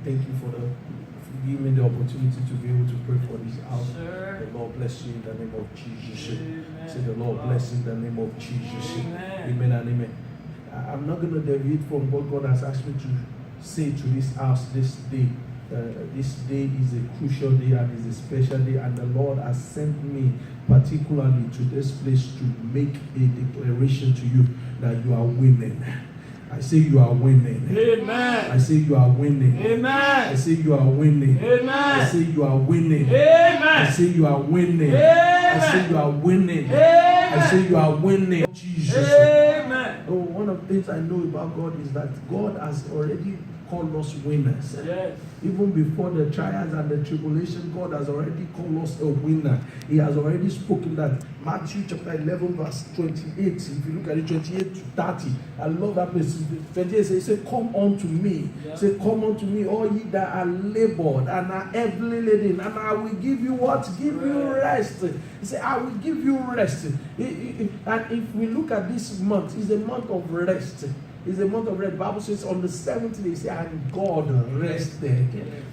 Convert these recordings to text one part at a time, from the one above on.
Thank you for giving me the opportunity to be able to pray for this house. Sure. The Lord bless you in the name of Jesus. Amen. Say the Lord bless you in the name of Jesus. Amen. Amen and amen. I'm not going to deviate from what God has asked me to say to this house this day. This day is a crucial day and is a special day, and the Lord has sent me particularly to this place to make a declaration to you that you are winning. I say you are winning. Amen. I say you are winning. Amen. I say you are winning. Amen. I say you are winning. Amen. I say you are winning. Amen. I say you are winning. Amen. I say you are winning. Jesus. Amen. Oh, one of the things I know about God is that God has already called us winners. Yes. Even before the trials and the tribulation, God has already called us a winner. He has already spoken that. Matthew chapter 11 verse 28. If you look at it, 28 to 30. I love that place. 28 says, come unto me. Yeah. Say, come unto me, all ye that are labored and are heavily laden, and I will give you what? Give you rest. He said, I will give you rest. And if we look at this month, it's a month of rest. It's a month of rest. The Bible says on the 7th day, he said, and God rested.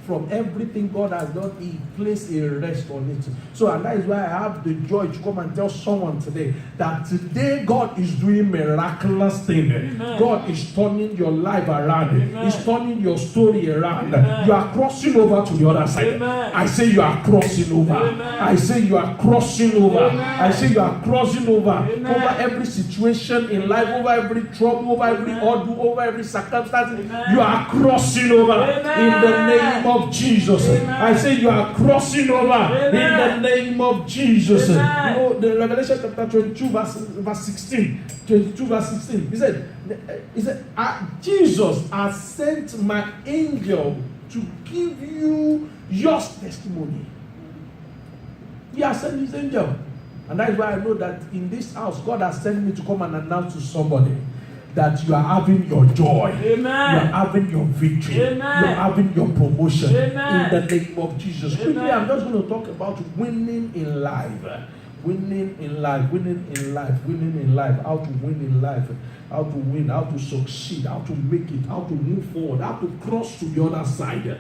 From everything God has done, He placed a rest on it. So, and that is why I have the joy to come and tell someone today that today God is doing miraculous things. God is turning your life around. Amen. He's turning your story around. Amen. You are crossing over to the other side. Amen. I say you are crossing over. Amen. I say you are crossing over. Amen. I say you are crossing over. Amen. Over every situation in life, over every trouble, over every ordeal, over every circumstance. Amen. You are crossing over. Amen. In the name of Jesus. Amen. I say you are crossing over. Amen. In the name of Jesus. Amen. You know, the Revelation chapter 22 verse 16. 22 verse 16. He said, Jesus has sent my angel to give you your testimony. He has sent his angel. And that is why I know that in this house, God has sent me to come and announce to somebody that you are having your joy. Amen. You are having your victory. Amen. You are having your promotion. Amen. In the name of Jesus. Amen. Quickly, I'm just going to talk about winning in life. Winning in life, winning in life, winning in life, how to win in life, how to win, how to succeed, how to make it, how to move forward, how to cross to the other side.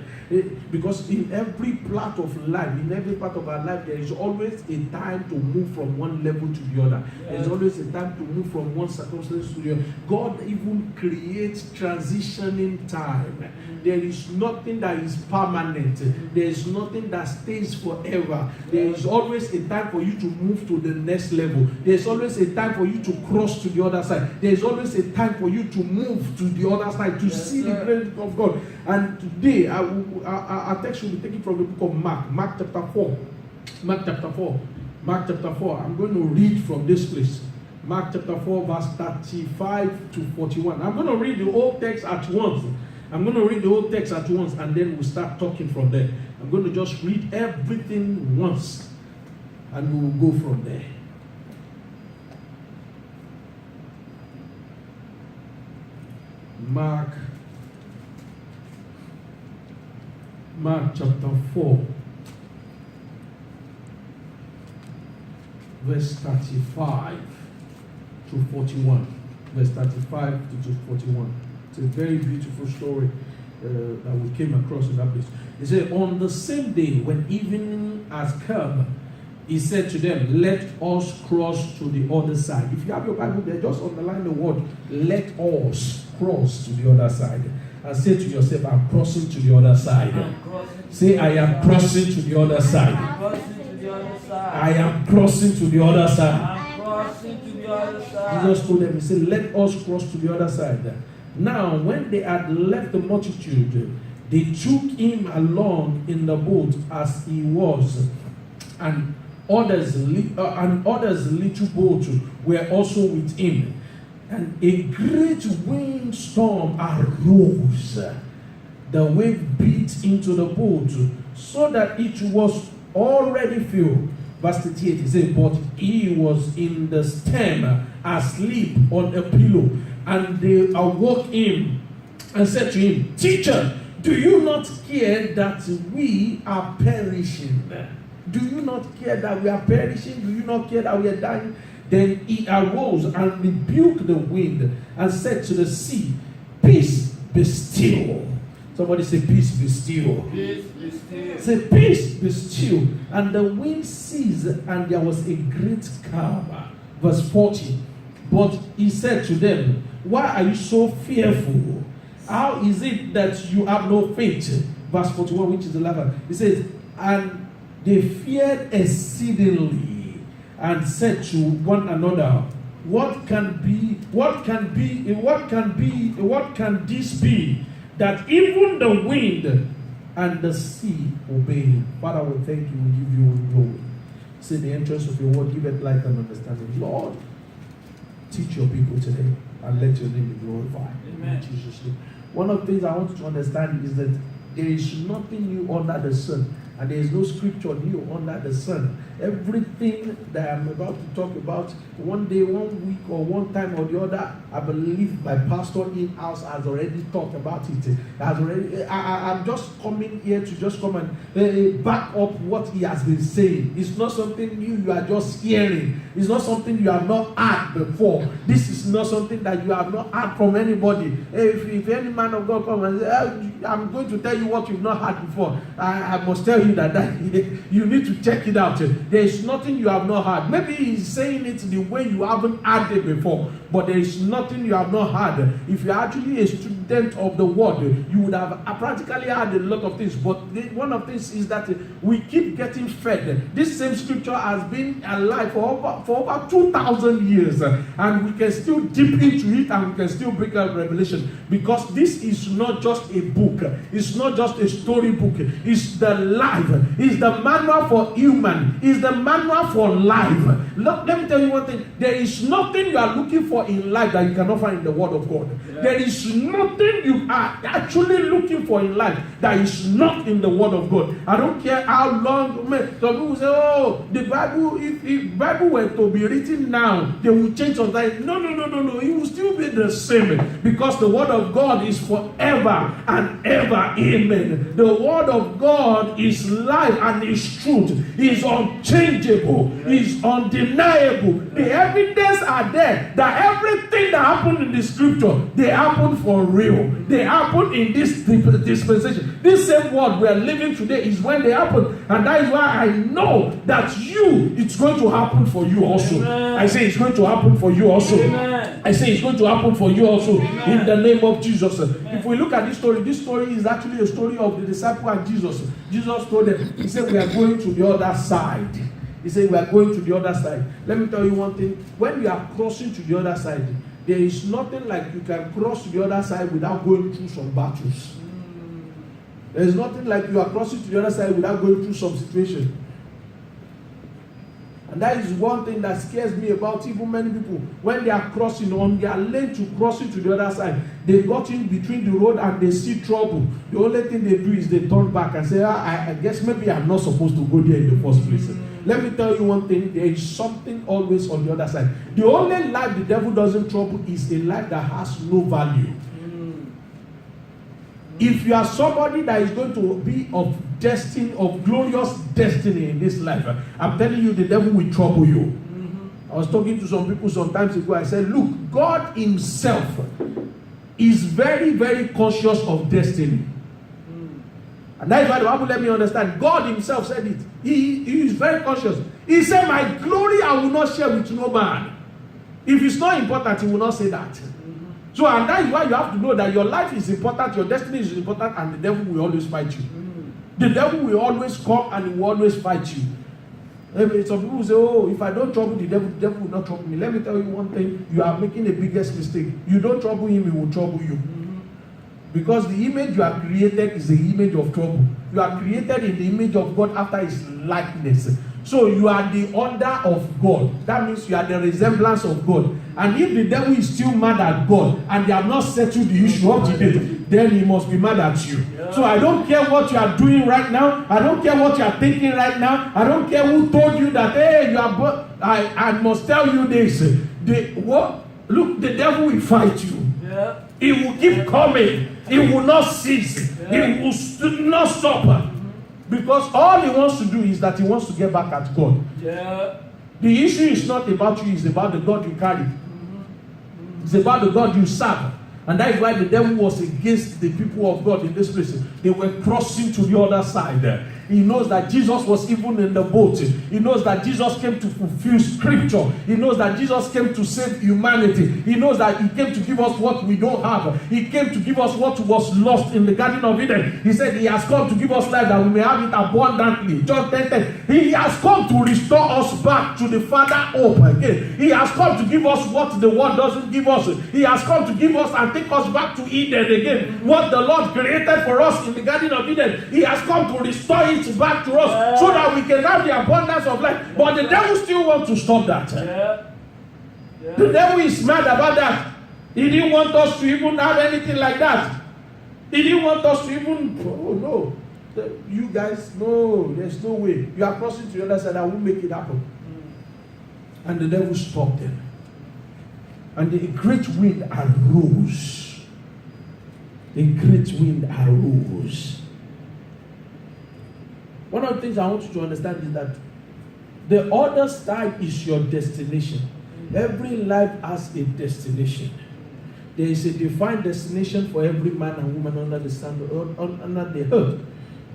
Because in every part of life, in every part of our life, there is always a time to move from one level to the other. Yes. There is always a time to move from one circumstance to the other. God even creates transitioning time. There is nothing that is permanent. There is nothing that stays forever. There is always a time for you to move to the next level. There is always a time for you to cross to the other side. There is always a time for you to move to the other side, to see the grace of God. And today, our text will be taken from the book of Mark. Mark chapter 4. Mark chapter 4. Mark chapter 4. I'm going to read from this place. Mark chapter 4, verse 35 to 41. I'm going to read the whole text at once. I'm going to read the whole text at once, and then we'll start talking from there. I'm going to just read everything once, and we will go from there. Mark chapter 4, verse 35 to 41. Verse 35 to 41. It's a very beautiful story that we came across in that place. He said, on the same day when evening has come, he said to them, let us cross to the other side. If you have your Bible there, just underline the word, let us cross to the other side. And say to yourself, I'm crossing to the other side. Say, I am crossing to the other side. I am crossing to the other side. Jesus told them, he said, let us cross to the other side. Now, when they had left the multitude, they took him along in the boat as he was, and others little boat were also with him. And a great windstorm arose. The wave beat into the boat, so that it was already filled. Verse 38, he said, but he was in the stern, asleep on a pillow. And they awoke him and said to him, Teacher, do you not care that we are perishing? Do you not care that we are perishing? Do you not care that we are dying? Then he arose and rebuked the wind and said to the sea, Peace, be still. Somebody say, peace be still. Peace be still. Say, peace be still. And the wind ceased, and there was a great calm. Verse 40. But he said to them, why are you so fearful? How is it that you have no faith? Verse 41, which is the last. He says, and they feared exceedingly and said to one another, what can this be, that even the wind and the sea obey him? Father, we thank you, we give you glory. Say the entrance of your word, give it light and understanding. Lord, teach your people today and let your name be glorified. Amen. In Jesus' name. One of the things I want you to understand is that there is nothing new under the sun, and there is no scripture new under the sun. Everything that I'm about to talk about, one day, 1 week, or one time or the other, I believe my pastor in-house has already talked about it. I'm just coming here to just come and back up what he has been saying. It's not something new you are just hearing. It's not something you have not heard before. This is not something that you have not heard from anybody. If any man of God comes and says, I'm going to tell you what you've not heard before, I must tell you that you need to check it out. There is nothing you have not heard. Maybe he's saying it the way you haven't heard it before, but there is nothing you have not heard. If you're actually a student of the word, you would have practically heard a lot of things. But one of the things is that we keep getting fed. This same scripture has been alive for over 2,000 years, and we can still dip into it and we can still bring out revelation, because this is not just a book. It's not just a story book. It's the life. It's the manual for human. It's the manual for life. Let me tell you one thing. There is nothing you are looking for in life that you cannot find in the Word of God. Yeah. There is nothing you are actually looking for in life that is not in the Word of God. I don't care how long. Some people say, oh, the Bible, if Bible were to be written now, they will change something. No. It will still be the same, because the Word of God is forever and ever. Amen. The Word of God is life and is truth. Is unchangeable. Is undeniable. The evidence are there that everything that happened in the scripture, they happen for real. They happen in this dispensation. This same word we are living today is when they happen, and that is why I know that it's going to happen for you also. Amen. I say it's going to happen for you also. Amen. I say it's going to happen for you also. Amen. In the name of Jesus. Amen. If we look at this story is actually a story of the disciple and Jesus. Jesus told them, he said, we are going to the other side. He said, we are going to the other side. Let me tell you one thing. When you are crossing to the other side, there is nothing like you can cross to the other side without going through some battles. There is nothing like you are crossing to the other side without going through some situation. And that is one thing that scares me about even many people. When they are crossing on their lane to crossing to the other side, they got in between the road and they see trouble. The only thing they do is they turn back and say, I guess maybe I'm not supposed to go there in the first place. Let me tell you one thing, there is something always on the other side. The only life the devil doesn't trouble is a life that has no value. If you are somebody that is going to be of destiny, of glorious destiny in this life, I'm telling you, the devil will trouble you. I was talking to some people some time ago. I said, look, God himself is very, very conscious of destiny. And that is why the Bible let me understand. God himself said it. He is very conscious. He said, my glory I will not share with no man. If it's not important, he will not say that. So, and that is why you have to know that your life is important, your destiny is important, and the devil will always fight you. The devil will always come and he will always fight you. Some people say, oh, if I don't trouble the devil will not trouble me. Let me tell you one thing, you are making the biggest mistake. You don't trouble him, he will trouble you. Because the image you are created is the image of trouble. You are created in the image of God after his likeness. So you are the order of God. That means you are the resemblance of God. And if the devil is still mad at God and they have not settled the issue up to date, then he must be mad at you. Yeah. So I don't care what you are doing right now. I don't care what you are thinking right now. I don't care who told you that, hey, you are. I must tell you this. Look, the devil will fight you. Yeah. He will keep coming. He will not cease. Yeah. He will not stop. Because all he wants to do is that he wants to get back at God. Yeah. The issue is not about you, it's about the God you carry. It's about the God you serve. And that is why the devil was against the people of God in this place. They were crossing to the other side. He knows that Jesus was even in the boat. He knows that Jesus came to fulfill scripture. He knows that Jesus came to save humanity. He knows that he came to give us what we don't have. He came to give us what was lost in the Garden of Eden. He said he has come to give us life that we may have it abundantly. John 10:10. He has come to restore us back to the Father hope again. He has come to give us what the world doesn't give us. He has come to give us and take us back to Eden again. What the Lord created for us in the Garden of Eden. He has come to restore it back to us so that we can have the abundance of life. But the devil still wants to stop that. The devil is mad about that. He didn't want us to even have anything like that. He didn't want us to even, oh no, you guys, no, there's no way. You are crossing to the other side, I won't make it happen. And the devil stopped them. And a great wind arose. A great wind arose. One of the things I want you to understand is that the other side is your destination. Every life has a destination. There is a defined destination for every man and woman under the sun, under the earth.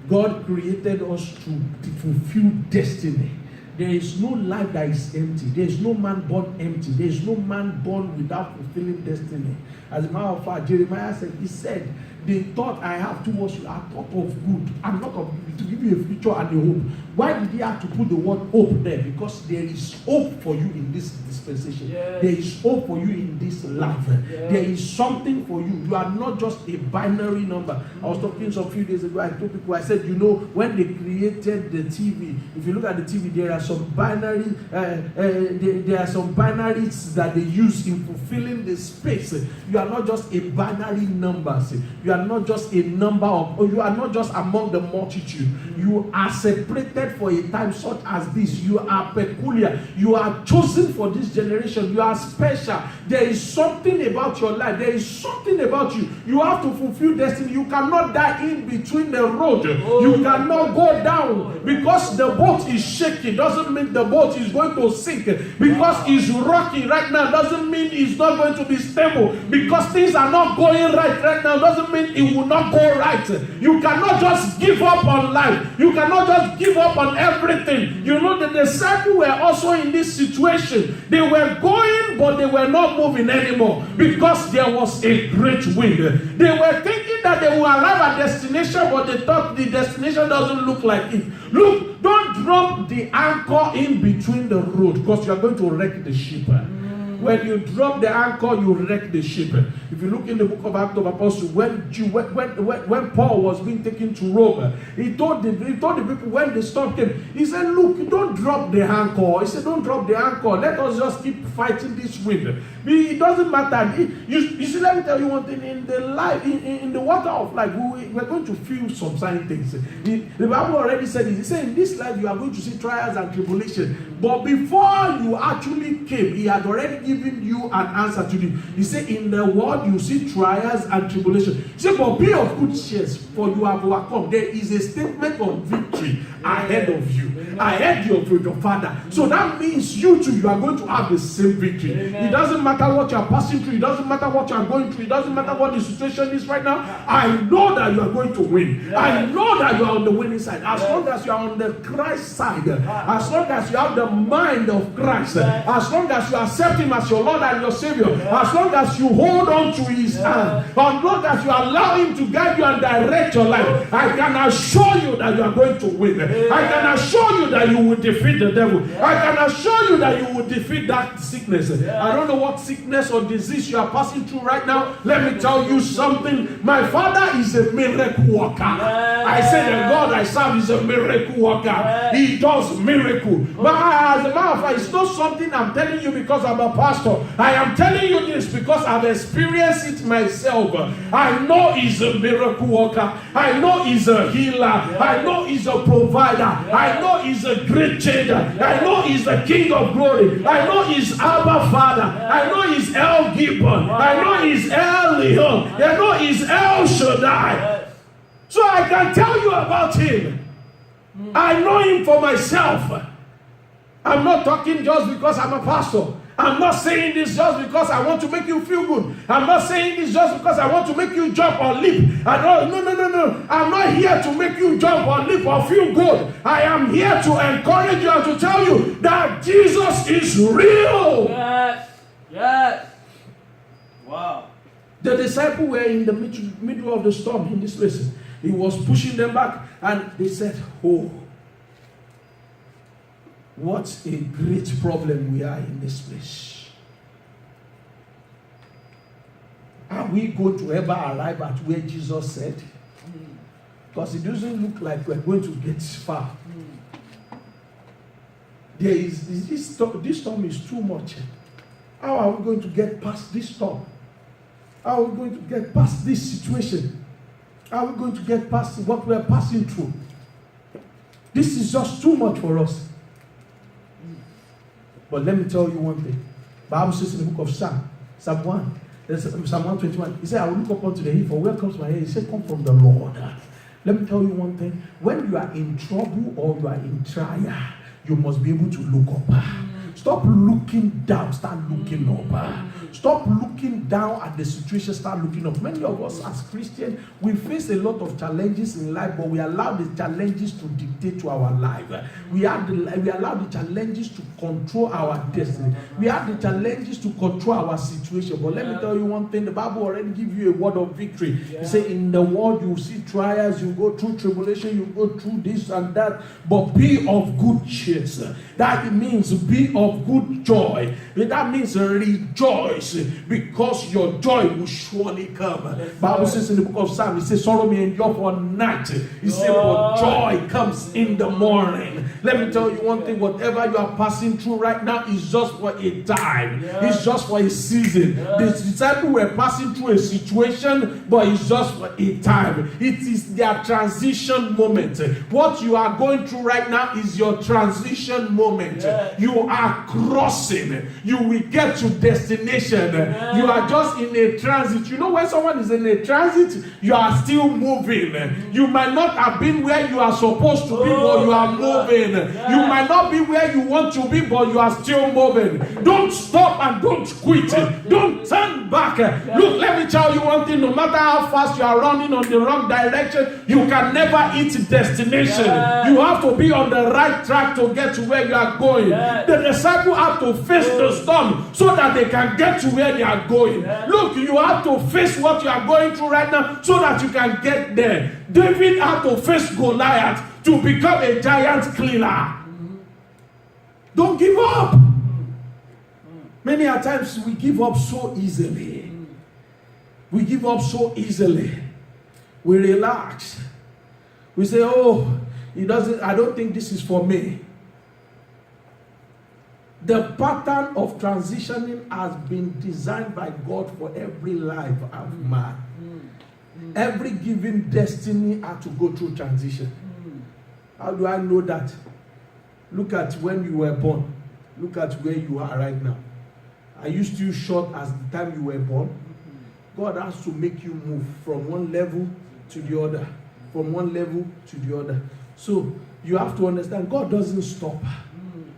God created us to fulfill destiny. There is no life that is empty. There is no man born empty. There is no man born without fulfilling destiny. As a matter of fact, Jeremiah said, he said, the thought I have towards you are thought of good and not of evil, to give you a future and a hope. Why did he have to put the word hope there? Because there is hope for you in this dispensation. Yes. There is hope for you in this life. Yes. There is something for you. You are not just a binary number. I was talking some few days ago, I told people, I said, you know, when they created the TV, if you look at the TV, there are some binary, there are some binaries that they use in fulfilling the space. You are not just a binary number. You are not just a number of, or you are not just among the multitude. You are separated for a time such as this. You are peculiar. You are chosen for this generation. You are special. There is something about your life. There is something about you. You have to fulfill destiny. You cannot die in between the road. You cannot go down because the boat is shaking. Doesn't mean the boat is going to sink. Because it's rocking right now doesn't mean it's not going to be stable. Because things are not going right now doesn't mean it will not go right. You cannot just give up on life. You cannot just give up on everything. You know, the disciples were also in this situation. They were going, but they were not moving anymore because there was a great wind. They were thinking that they will arrive at destination, but they thought the destination doesn't look like it. Look, don't drop the anchor in between the road because you are going to wreck the ship. When you drop the anchor, you wreck the ship. If you look in the book of Acts of Apostles, when Paul was being taken to Rome, he told the people when the storm came, he said, look, don't drop the anchor. He said, don't drop the anchor. Let us just keep fighting this wind. It doesn't matter. You see, let me tell you one thing. In the life, in the water of life, we're going to feel some certain things. The Bible already said it. He said, in this life, you are going to see trials and tribulation. But before you actually came, he had already given you an answer to it. He said, in the world, you see trials and tribulation. He said, but be of good cheer, for you have overcome. There is a statement of victory ahead of you, ahead of your Father. So that means you too, you are going to have the same victory. It doesn't matter what you are passing through. It doesn't matter what you are going through. It doesn't matter what the situation is right now. I know that you are going to win. I know that you are on the winning side. As long as you are on the Christ side, as long as you have the mind of Christ, as long as you accept Him as your Lord and your Savior, as long as you hold on to His hand, as long as you allow Him to guide you and direct your life, I can assure you that you are going to win. I can assure you that you will defeat the devil. I can assure you that you will defeat that sickness. I don't know what sickness or disease you are passing through right now. Let me tell you something. My Father is a miracle worker. I say the God I serve is a miracle worker. He does miracle. But as a matter of fact, it's not something I'm telling you because I'm a pastor. I am telling you this because I've experienced it myself. I know He's a miracle worker. I know He's a healer. I know He's a provider. I know He's a great changer. I know He's the King of glory. I know He's Abba Father. I know He's El Gibbon. I know He's El Leon. I know He's El Shaddai. So I can tell you about Him. I know Him for myself. I'm not talking just because I'm a pastor. I'm not saying this just because I want to make you feel good. I'm not saying this just because I want to make you jump or leap. No. I'm not here to make you jump or leap or feel good. I am here to encourage you and to tell you that Jesus is real. Yes. Wow. The disciples were in the middle of the storm in this place. He was pushing them back and they said, oh, what a great problem we are in this place. Are we going to ever arrive at where Jesus said? Because it doesn't look like we're going to get far. This storm is too much. How are we going to get past this storm? How are we going to get past this situation? How are we going to get past what we are passing through? This is just too much for us. But let me tell you one thing. The Bible says in the book of Psalm 121, he said, I will look up unto the hill, for where comes my help? He said, come from the Lord. Let me tell you one thing. When you are in trouble or you are in trial, you must be able to look up. Stop looking down, start looking up. Stop looking down at the situation, start looking up. Many of us as Christians, we face a lot of challenges in life, but we allow the challenges to dictate to our life. We allow the challenges to control our destiny. We have the challenges to control our situation. But let me tell you one thing, the Bible already gives you a word of victory. He said, in the world you see trials, you go through tribulation, you go through this and that, but be of good cheer. That means be of good joy. That means rejoice, because your joy will surely come. Bible says in the book of Psalms, it says, sorrow may endure for a night. He said, but joy comes in the morning. Let me tell you one thing, whatever you are passing through right now is just for a time. It's just for a season. The disciples were passing through a situation, but it's just for a time. It is their transition moment. What you are going through right now is your transition moment. You are crossing. You will get to destination. You are just in a transit. You know, when someone is in a transit, you are still moving. You might not have been where you are supposed to be, but you are moving. You might not be where you want to be, but you are still moving. Don't stop and don't quit. Don't turn back. Look, let me tell you one thing. No matter how fast you are running on the wrong direction, you can never hit destination. You have to be on the right track to get to where you are going. The disciples have to face the storm so that they can get to where they are going. Look, you have to face what you are going through right now so that you can get there. David had to face Goliath to become a giant killer. Don't give up. Many a times we give up so easily. We give up so easily. We relax. We say, oh, I don't think this is for me. The pattern of transitioning has been designed by God for every life of man. Every given destiny had to go through transition. How do I know that? Look at when you were born. Look at where you are right now. Are you still short as the time you were born? God has to make you move from one level to the other. From one level to the other. So you have to understand, God doesn't stop.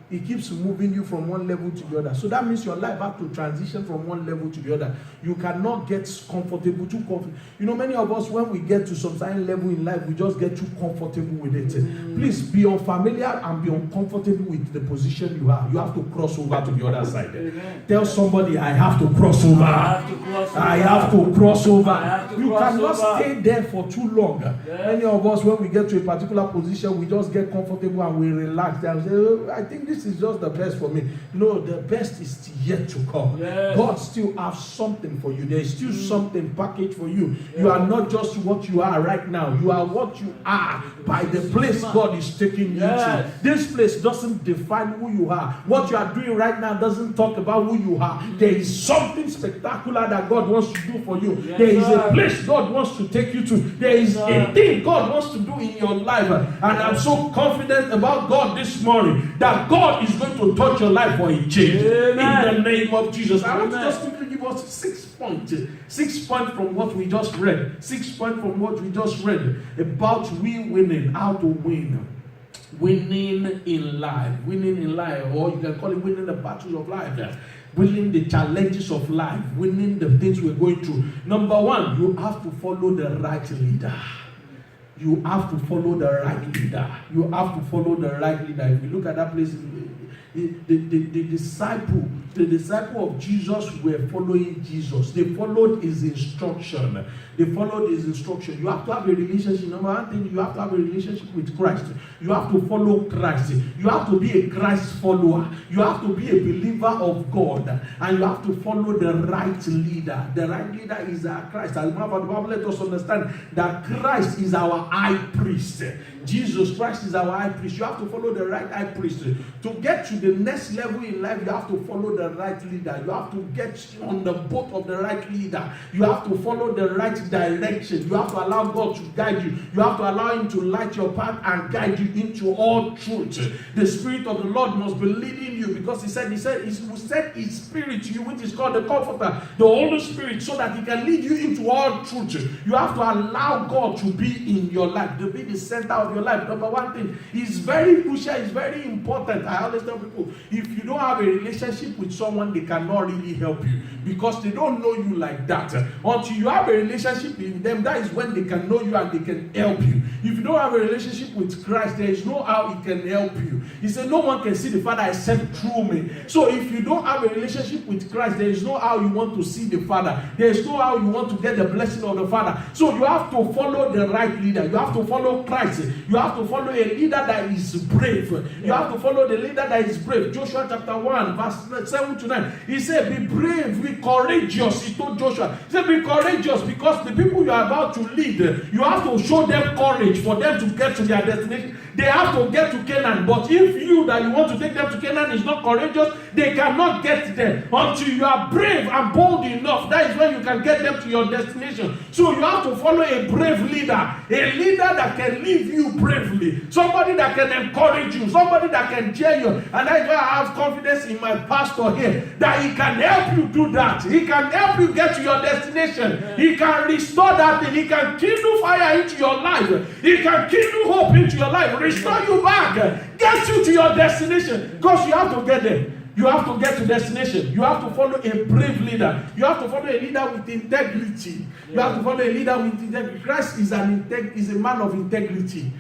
He keeps moving you from one level to the other. So that means your life has to transition from one level to the other. You cannot get comfortable, too comfortable. You know, many of us, when we get to some certain level in life, we just get too comfortable with it. Please be unfamiliar and be uncomfortable with the position you are. You have to cross over to the other side. Tell somebody, I have to cross over. I have to cross over. You cannot stay there for too long. Many of us, when we get to a particular position, we just get comfortable and we relax. And say, oh, I think this is just the best for me. No, the best is yet to come. God still has something for you. There is still something packaged for you. You are not just what you are right now. You are what you are by the place God is taking you to. This place doesn't define who you are. What you are doing right now doesn't talk about who you are. There is something spectacular that God wants to do for you. There is a place God wants to take you to. There is a thing God wants to do in your life. And I'm so confident about God this morning that God is going to touch your life for a change. Amen. In the name of Jesus. I want to just quickly give us 6 points. 6 points from what we just read. 6 points from what we just read about winning, how to win. Winning in life. Winning in life, or you can call it winning the battles of life. winning the challenges of life, winning the things we're going through. Number one, you have to follow the right leader. You have to follow the right leader. You have to follow the right leader. If you look at that place, the disciple of Jesus were following Jesus. They followed his instruction. They followed his instruction. You have to have a relationship. Number one thing, you have to have a relationship with Christ. You have to follow Christ. You have to be a Christ follower. You have to be a believer of God. And you have to follow the right leader. The right leader is our Christ. As a matter of fact, the Bible let us understand that Christ is our high priest. Jesus Christ is our high priest. You have to follow the right high priest. To get to the next level in life, you have to follow the right leader. You have to get on the boat of the right leader. You have to follow the right direction. You have to allow God to guide you. You have to allow him to light your path and guide you into all truth. The Spirit of the Lord must be leading you, because he said he will send his Spirit to you, which is called the Comforter, the Holy Spirit, so that he can lead you into all truth. You have to allow God to be in your life, to be the center of your life. Number one thing is very crucial, is very important. I always tell people, if you don't have a relationship with someone, they cannot really help you, because they don't know you like that. Until you have a relationship with them, that is when they can know you and they can help you. If you don't have a relationship with Christ, there is no how he can help you. He said, no one can see the Father except through me. So if you don't have a relationship with Christ, there is no how you want to see the Father. There is no how you want to get the blessing of the Father. So you have to follow the right leader. You have to follow Christ. You have to follow a leader that is brave. You have to follow the leader that is brave. Joshua chapter 1, verse 7 to 9. He said, be brave, be courageous. He told Joshua, he said, be courageous, because the people you are about to lead, you have to show them courage for them to get to their destination. They have to get to Canaan. But if you that you want to take them to Canaan is not courageous, they cannot get there. Until you are brave and bold enough, that is when you can get them to your destination. So you have to follow a brave leader. A leader that can lead you bravely. Somebody that can encourage you. Somebody that can cheer you. And that's why I have confidence in my pastor here, that he can help you do that. He can help you get to your destination. He can restore that thing. He can kindle fire into your life. He can kindle hope into your life. Restore you back. Get you to your destination. Because you have to get there. You have to get to destination. You have to follow a brave leader. You have to follow a leader with integrity. You have to follow a leader with integrity. Christ is a man of integrity.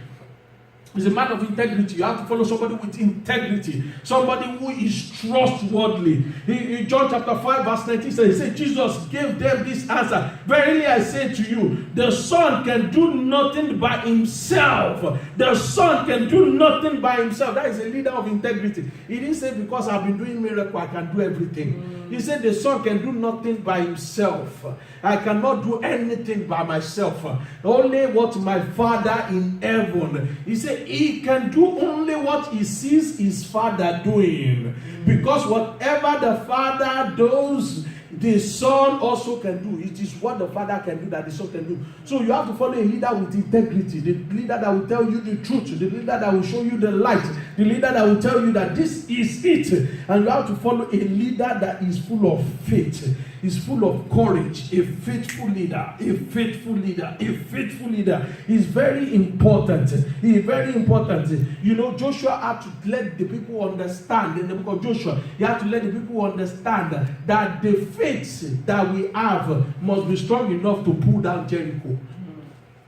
He's a man of integrity. You have to follow somebody with integrity. Somebody who is trustworthy. In John chapter 5 verse 19 says, Jesus gave them this answer. Verily I say to you, the Son can do nothing by himself. The Son can do nothing by himself. That is a leader of integrity. He didn't say, because I've been doing miracles, I can do everything. He said the Son can do nothing by himself. I cannot do anything by myself. Only what my Father in heaven. He said he can do only what he sees his Father doing. Because whatever the Father does, the Son also can do. It is what the Father can do that the Son can do. So you have to follow a leader with integrity. The leader that will tell you the truth. The leader that will show you the light. The leader that will tell you that this is it. And you have to follow a leader that is full of faith. Is full of courage. A faithful leader. A faithful leader. A faithful leader is very important. He is very important. You know, Joshua had to let the people understand. In the book of Joshua, he had to let the people understand that the faith that we have must be strong enough to pull down Jericho.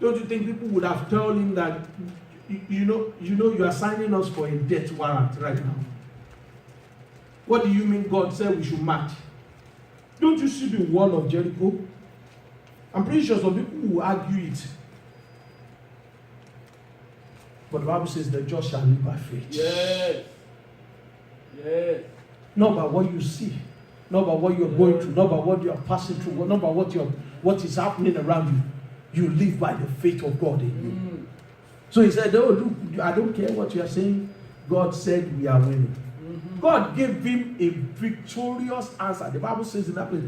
Don't you think people would have told him that, you know, you are signing us for a death warrant right now? What do you mean God said we should march? Don't you see the wall of Jericho? I'm pretty sure some people will argue it. But the Bible says the just shall live by faith. Yes. Yes. Not by what you see. Not by what you're going through. Not by what you're passing through. Not by what is happening around you. You live by the faith of God in you. So he said, oh, look, I don't care what you are saying. God said we are winning. God gave him a victorious answer. The Bible says in that place,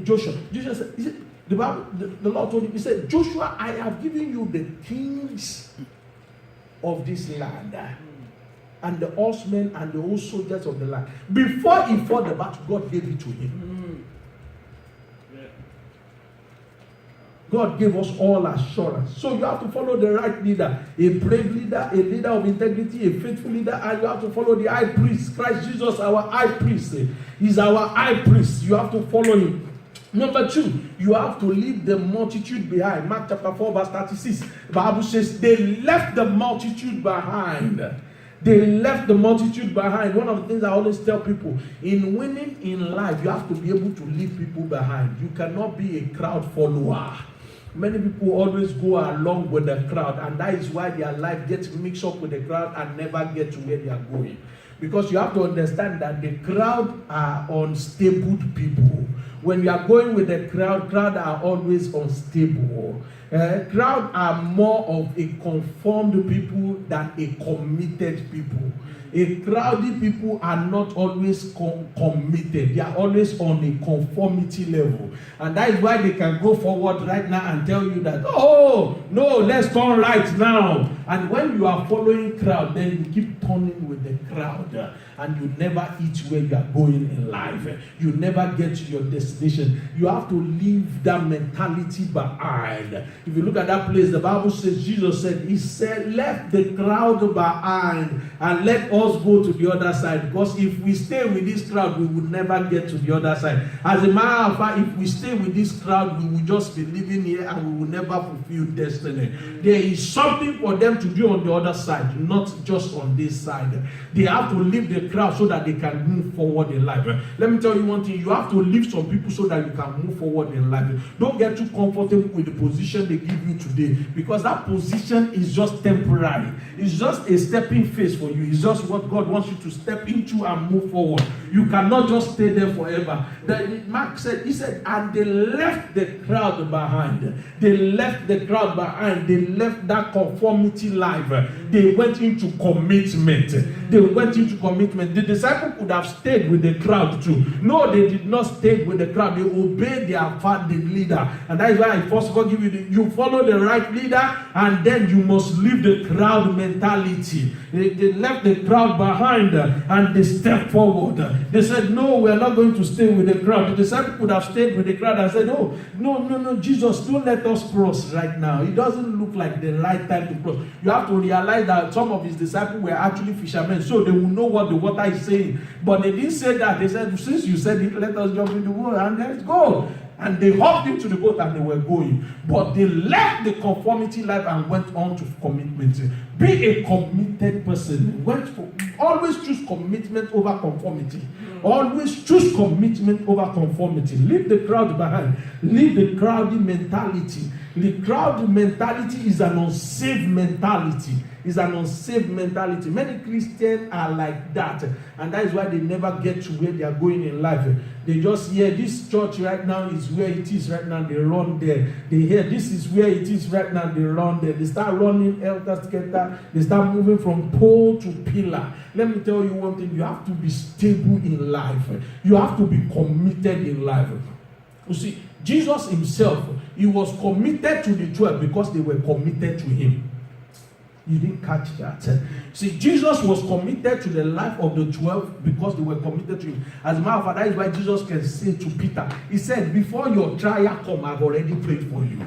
Joshua said, the Lord told him, he said, Joshua, I have given you the kings of this land, and the horsemen and the old soldiers of the land. Before he fought the battle, God gave it to him. God gave us all assurance. So you have to follow the right leader, a brave leader, a leader of integrity, a faithful leader, and you have to follow the high priest. Christ Jesus, our high priest. He's our high priest. You have to follow him. Number 2, you have to leave the multitude behind. Mark chapter 4 verse 36. The Bible says they left the multitude behind. They left the multitude behind. One of the things I always tell people, in winning in life, you have to be able to leave people behind. You cannot be a crowd follower. Many people always go along with the crowd, and that is why their life gets mixed up with the crowd and never get to where they are going. Because you have to understand that the crowd are unstable people. When you are going with the crowd are always unstable. Crowd are more of a conformed people than a committed people. A crowded people are not always committed. They are always on a conformity level. And that is why they can go forward right now and tell you that, oh, no, let's turn right now. And when you are following crowd, then you keep turning with the crowd. And you never eat where you are going in life. You never get to your destination. You have to leave that mentality behind. If you look at that place, the Bible says, Jesus said, he said, left the crowd behind and let us go to the other side. Because if we stay with this crowd, we will never get to the other side. As a matter of fact, if we stay with this crowd, we will just be living here and we will never fulfill destiny. There is something for them to do on the other side, not just on this side. They have to leave the crowd so that they can move forward in life. Let me tell you one thing, you have to leave some people so that you can move forward in life. Don't get too comfortable with the position they give you today, because that position is just temporary. It's just a stepping phase for you. It's just what God wants you to step into and move forward. You cannot just stay there forever. Mark said, he said, and they left the crowd behind. They left the crowd behind. They left that conformity life. They went into commitment. They went into commitment. The disciple could have stayed with the crowd too. No, they did not stay with the crowd. They obeyed their leader. And that is why I first of all give you you follow the right leader, and then you must leave the crowd mentality. They left the crowd behind and they stepped forward. They said, no, we are not going to stay with the crowd. The disciple could have stayed with the crowd and said, oh, no, Jesus, don't let us cross right now. It doesn't look like the right time to cross. You have to realize that some of his disciples were actually fishermen, so they will know what the water is saying. But they didn't say that. They said, since you said it, let us jump in the water and let's go. And they hopped into the boat and they were going. But they left the conformity life and went on to commitment. Be a committed person. Always choose commitment over conformity. Always choose commitment over conformity. Leave the crowd behind. Leave the crowded mentality. The crowd mentality is an unsaved mentality. It's an unsaved mentality. Many Christians are like that. And that is why they never get to where they are going in life. They just hear this church right now is where it is right now. They run there. They hear this is where it is right now. They run there. They start running helter-skelter. They start moving from pole to pillar. Let me tell you one thing. You have to be stable in life. You have to be committed in life. You see, Jesus himself, he was committed to the 12 because they were committed to him. You didn't catch that. See, Jesus was committed to the life of the 12 because they were committed to him. As a matter of fact, that is why Jesus can say to Peter, he said, before your trial come, I've already prayed for you.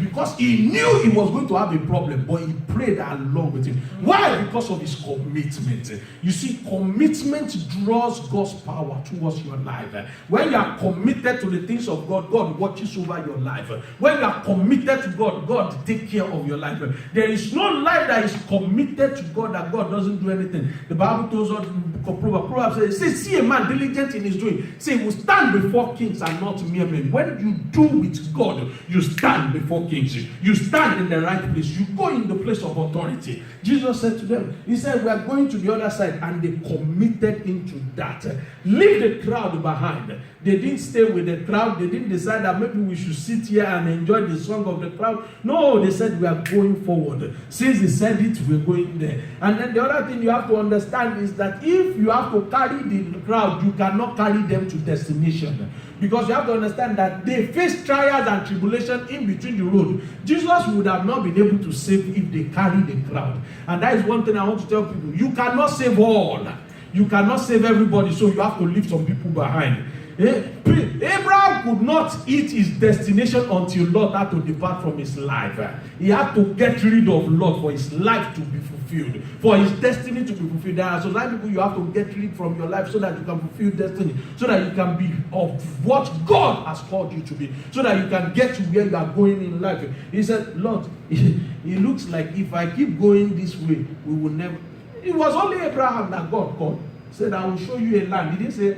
Because he knew he was going to have a problem, but he prayed along with him. Why? Because of his commitment. You see, commitment draws God's power towards your life. When you are committed to the things of God, God watches over your life. When you are committed to God, God takes care of your life. There is no life that is committed to God that God doesn't do anything. The Bible tells us in the book of Proverbs says, see a man diligent in his doing. Say, he will stand before kings and not mere men. When you do with God, you stand before kings. You stand in the right place. You go in the place of authority. Jesus said to them, he said, we are going to the other side, and they committed into that. Leave the crowd behind. They didn't stay with the crowd. They didn't decide that maybe we should sit here and enjoy the song of the crowd. No, they said we are going forward. Since they said it, we're going there. And then the other thing you have to understand is that if you have to carry the crowd, you cannot carry them to destination. Because you have to understand that they face trials and tribulation in between the road. Jesus would have not been able to save if they carry the crowd. And that is one thing I want to tell people. You cannot save all. You cannot save everybody, so you have to leave some people behind. Abraham Abraham could not eat his destination until Lot had to depart from his life. He had to get rid of Lot for his life to be fulfilled, for his destiny to be fulfilled. There are so many people you have to get rid from your life so that you can fulfill destiny, so that you can be of what God has called you to be, so that you can get to where you are going in life. He said, Lord, it looks like if I keep going this way, we will never. It was only Abraham that God called. He said, I will show you a land. He didn't say,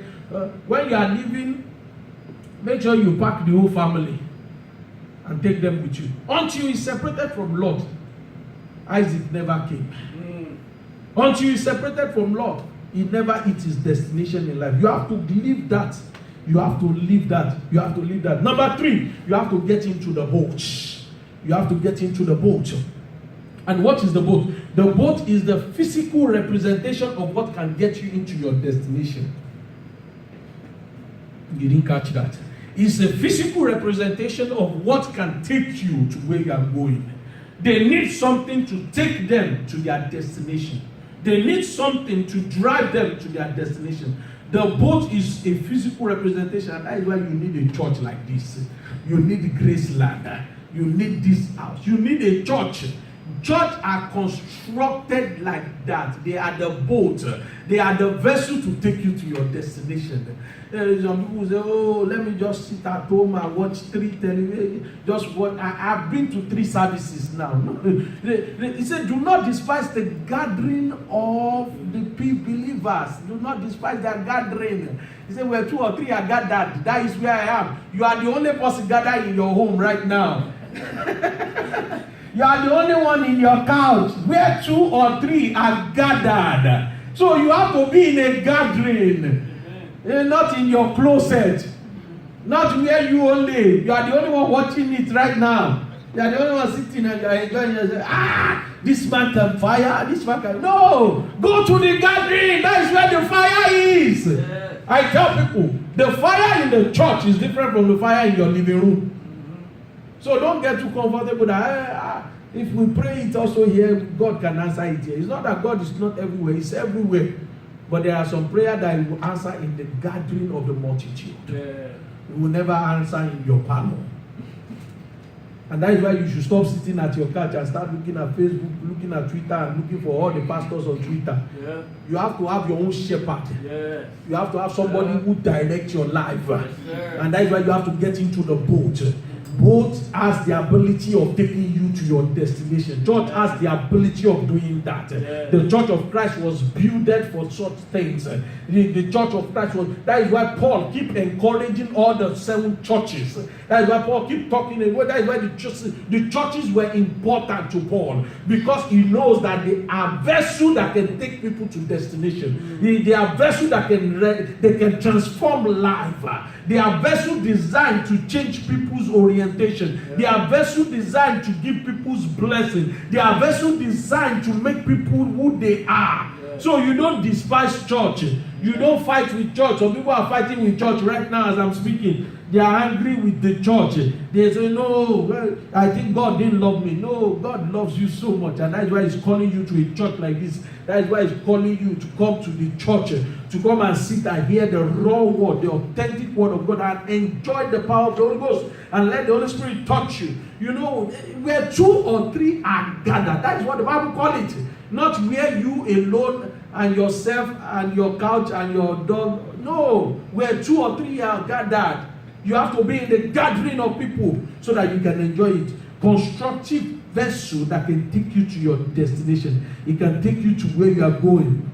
when you are leaving, make sure you pack the whole family and take them with you. Until he separated from Lot, Isaac never came. Until he separated from Lot, he never hit his destination in life. You have to leave that. You have to leave that. You have to leave that. Number 3, you have to get into the boat. You have to get into the boat. And what is the boat? The boat is the physical representation of what can get you into your destination. You didn't catch that. It's a physical representation of what can take you to where you are going. They need something to take them to their destination. They need something to drive them to their destination. The boat is a physical representation, and that is why you need a church like this. You need Graceland. You need this house. You need a church. Church are constructed like that. They are the boat. They are the vessel to take you to your destination. Some people say, oh, let me just sit at home and watch 3 television. Just what I've been to 3 services now. He said, do not despise the gathering of the believers. Do not despise their gathering. He said, where 2 or 3 are gathered, that is where I am. You are the only person gathered in your home right now. You are the only one in your couch where 2 or 3 are gathered. So you have to be in a gathering. Not in your closet. Not where you only. You are the only one watching it right now. You are the only one sitting and you are enjoying yourself. This man can fire. This man can. No! Go to the gathering. That is where the fire is. Yeah. I tell people, the fire in the church is different from the fire in your living room. So don't get too comfortable that if we pray it also here, God can answer it here. It's not that God is not everywhere, He's everywhere. But there are some prayers that He will answer in the gathering of the multitude. Yeah. He will never answer in your parlor. And that is why you should stop sitting at your couch and start looking at Facebook, looking at Twitter, and looking for all the pastors on Twitter. Yeah. You have to have your own shepherd. Yeah. You have to have somebody who directs your life. Yes, and that is why you have to get into the boat. Boat has the ability of taking you to your destination. Church has the ability of doing that. Yeah. The Church of Christ was builded for such things. The Church of Christ was. That is why Paul keep encouraging all the 7 churches. That is why Paul keep talking. That is why the churches were important to Paul, because he knows that they are vessels that can take people to destination. They are vessels that can transform life. They are vessels designed to change people's orientation. Yeah. They are vessels designed to give people's blessing. They are vessels designed to make people who they are. Yeah. So you don't despise church. You don't fight with church. Some people are fighting with church right now as I'm speaking. They are angry with the church. They say, no, I think God didn't love me. No, God loves you so much. And that's why He's calling you to a church like this. That's why He's calling you to come to the church, to come and sit and hear the raw word, the authentic word of God, and enjoy the power of the Holy Ghost, and let the Holy Spirit touch you. You know, where 2 or 3 are gathered. That is what the Bible calls it. Not where you alone and yourself and your couch and your dog. No, where 2 or 3 are gathered. You have to be in the gathering of people so that you can enjoy it. Constructive vessel that can take you to your destination. It can take you to where you are going.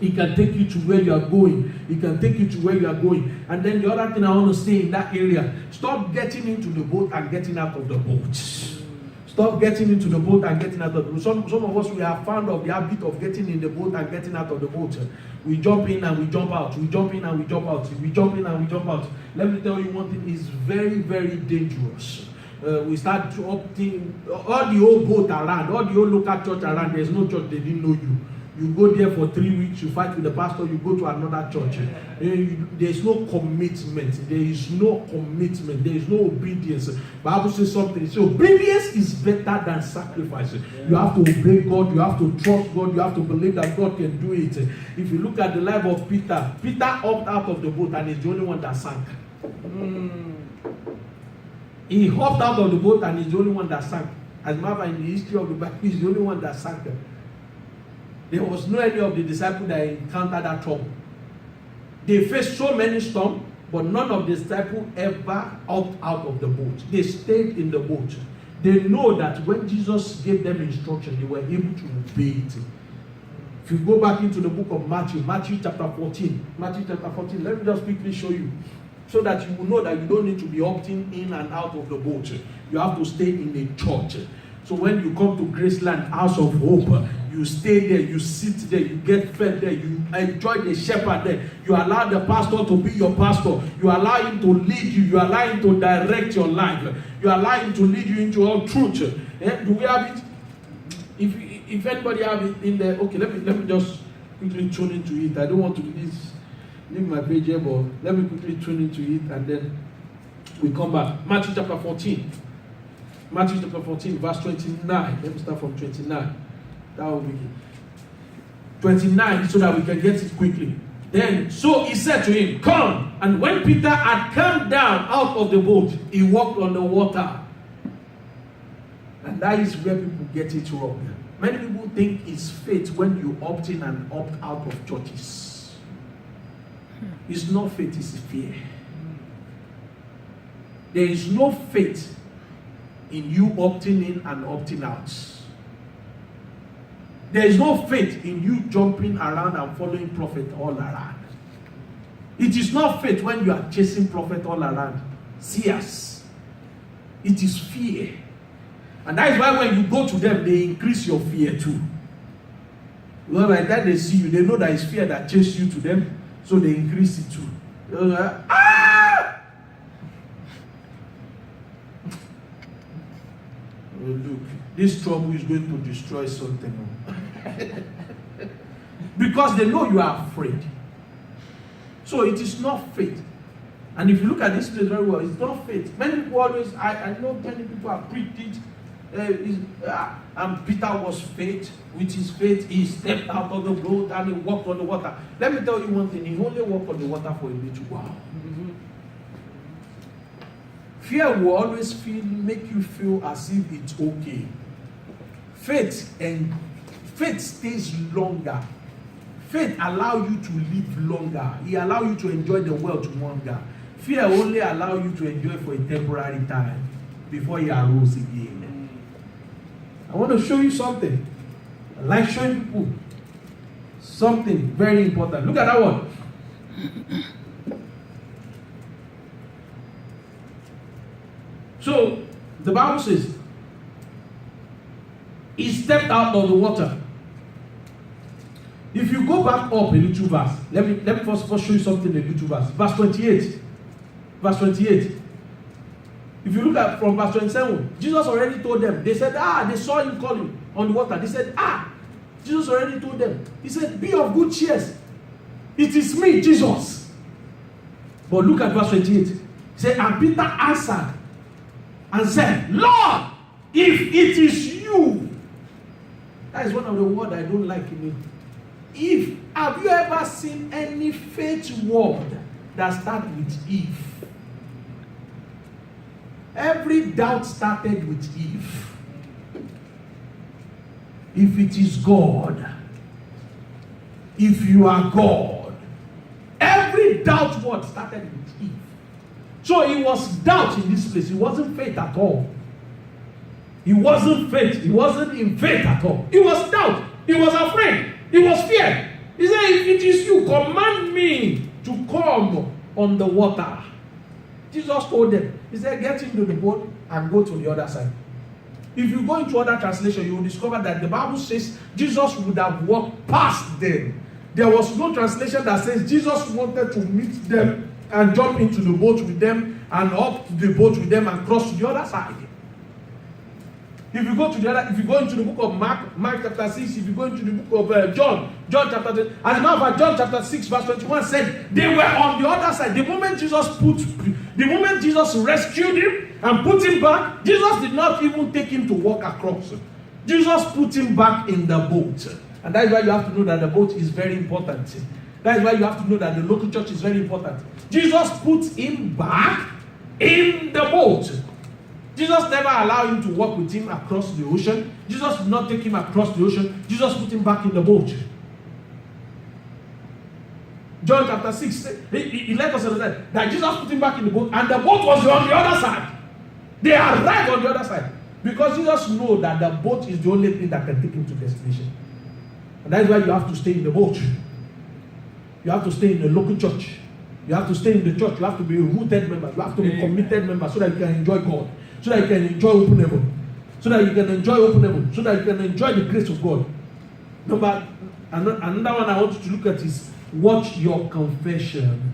It can take you to where you are going. It can take you to where you are going. And then the other thing I want to say in that area, stop getting into the boat and getting out of the boat. Stop getting into the boat and getting out of the boat. Some of us, we are fond of the habit of getting in the boat and getting out of the boat. We jump in and we jump out. We jump in and we jump out. We jump in and we jump out. Let me tell you one thing, it's very, very dangerous. We start opting, all the old boat around, all the old local church around, there's no church, they didn't know you. You go there for 3 weeks, you fight with the pastor, you go to another church. There's no commitment. There is no commitment. There is no obedience. The Bible says something. So obedience is better than sacrifice. You have to obey God. You have to trust God. You have to believe that God can do it. If you look at the life of Peter, Peter opted out of the boat and he's the only one that sank. He hopped out of the boat and he's the only one that sank. As a matter of fact, in the history of the Bible, he's the only one that sank. There was no any of the disciples that encountered that trouble. They faced so many storms, but none of the disciples ever opted out of the boat. They stayed in the boat. They know that when Jesus gave them instruction, they were able to obey it. If you go back into the book of Matthew chapter 14, let me just quickly show you, so that you will know that you don't need to be opting in and out of the boat. You have to stay in a church. So when you come to Graceland House of Hope, you stay there, you sit there, you get fed there, you enjoy the shepherd there. You allow the pastor to be your pastor. You allow him to lead you. You allow him to direct your life. You allow him to lead you into all truth. Do we have it? If anybody have it in there, okay, let me just quickly tune into it. I don't want to leave my page here, but let me quickly tune into it and then we come back. Matthew chapter 14. Matthew chapter 14, verse 29. Let me start from 29. That will be 29, so that we can get it quickly. Then, so he said to him, come. And when Peter had come down out of the boat, he walked on the water. And that is where people get it wrong. Many people think it's faith when you opt in and opt out of churches. It's not faith, it's fear. There is no faith in you opting in and opting out. There is no faith in you jumping around and following prophet all around. It is not faith when you are chasing prophet all around. Seers. It is fear. And that is why when you go to them, they increase your fear too. Well, by the time they see you, they know that it's fear that chases you to them, so they increase it too. Ah! Oh, look, this trouble is going to destroy something. Because they know you are afraid. So it is not faith. And if you look at this place very well, it's not faith. Many people always, I know many people have preached it. And Peter was faith. With his faith, he stepped out of the boat and he walked on the water. Let me tell you one thing, he only walked on the water for a little while. Fear will always make you feel as if it's okay. Faith stays longer. Faith allows you to live longer. It allows you to enjoy the world longer. Fear only allows you to enjoy for a temporary time before it arose again. I want to show you something. I like showing people something very important. Look at that one. So, the Bible says, he stepped out of the water. If you go back up a little verse, let me first show you something in a little verse. Verse 28. Verse 28. If you look at from verse 27, Jesus already told them. They said, they saw him calling on the water. They said, Jesus already told them. He said, be of good cheer. It is me, Jesus. But look at verse 28. He said, and Peter answered and said, Lord, if it is you. That is one of the words I don't like in it. Have you ever seen any faith word that starts with if? Every doubt started with if. If it is God, if you are God, every doubt word started with if. So it was doubt in this place. It wasn't faith at all. It wasn't faith. It wasn't in faith at all. It was doubt. He was afraid. It was fear. He said, if it is you, command me to come on the water. Jesus told them, he said, get into the boat and go to the other side. If you go into other translation, you will discover that the Bible says Jesus would have walked past them. There was no translation that says Jesus wanted to meet them and jump into the boat with them and up to the boat with them and cross to the other side. If you go into the book of Mark chapter 6, if you go into the book of John chapter 10, as a matter of fact, John chapter 6, verse 21 said they were on the other side. The moment Jesus rescued him and put him back, Jesus did not even take him to walk across. Jesus put him back in the boat. And that is why you have to know that the boat is very important. That is why you have to know that the local church is very important. Jesus put him back in the boat. Jesus never allowed him to walk with him across the ocean. Jesus did not take him across the ocean. Jesus put him back in the boat. John chapter 6, he let us understand that Jesus put him back in the boat, and the boat was on the other side. They arrived on the other side. Because Jesus knows that the boat is the only thing that can take him to destination. And that is why you have to stay in the boat. You have to stay in the local church. You have to stay in the church. You have to be a rooted member. You have to be a committed member so that you can enjoy God. So that you can enjoy open heaven. So that you can enjoy open heaven. So that you can enjoy the grace of God. Another one I want you to look at is watch your confession.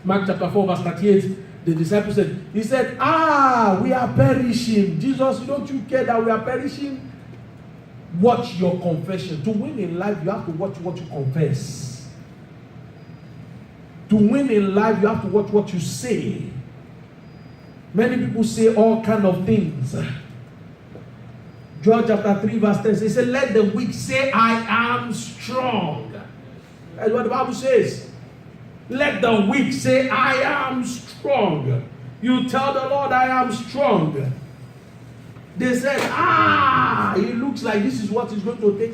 Mark chapter 4 verse 38. The disciples said, he said, we are perishing. Jesus, don't you care that we are perishing? Watch your confession. To win in life, you have to watch what you confess. To win in life, you have to watch what you say. Many people say all kind of things. John chapter 3 verse 10 he said, let the weak say, I am strong. That's what the Bible says. Let the weak say, I am strong. You tell the Lord, I am strong. They said, it looks like this is what is going to take.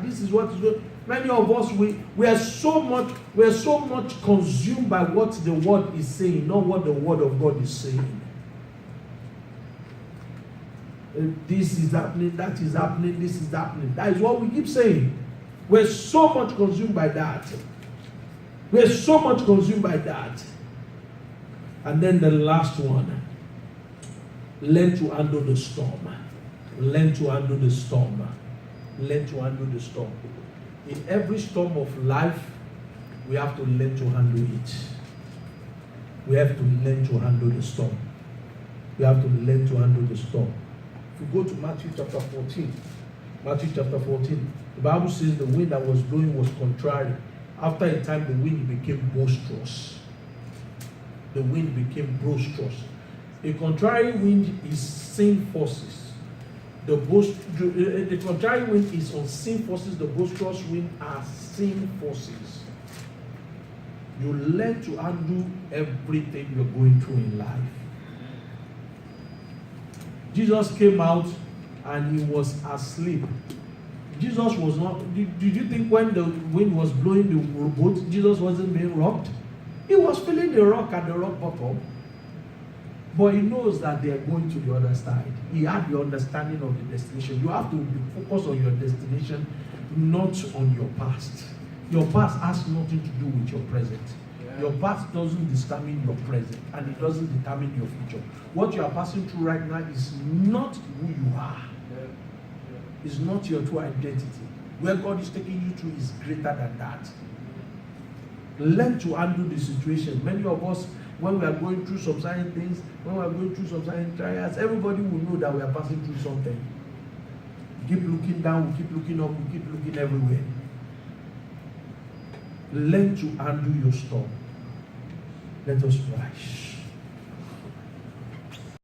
This is what is going. Many of us, we are so much consumed by what the word is saying, not what the word of God is saying. This is happening, that is happening, this is happening. That is what we keep saying. We're so much consumed by that. We're so much consumed by that. And then the last one. Learn to handle the storm. Learn to handle the storm. Learn to handle the storm. In every storm of life, we have to learn to handle it. We have to learn to handle the storm. We have to learn to handle the storm. If we go to Matthew chapter 14, the Bible says the wind that was blowing was contrary. After a time, the wind became boisterous. The wind became boisterous. A contrary wind is sin forces. The contrary wind is unseen forces. The boisterous wind are sin forces. You learn to handle everything you're going through in life. Jesus came out and he was asleep. Jesus was not. Did you think when the wind was blowing the boat, Jesus wasn't being rocked? He was feeling the rock at the rock bottom. But he knows that they are going to the other side. He had the understanding of the destination. You have to be focused on your destination, not on your past. Your past has nothing to do with your present. Yeah. Your past doesn't determine your present, and it doesn't determine your future. What you are passing through right now is not who you are. Is not your true identity. Where God is taking you to is greater than that. Learn to handle the situation. Many of us, when we are going through some certain things, when we are going through some certain trials, everybody will know that we are passing through something. We keep looking down, we keep looking up, we keep looking everywhere. Learn to handle your storm. Let us rise.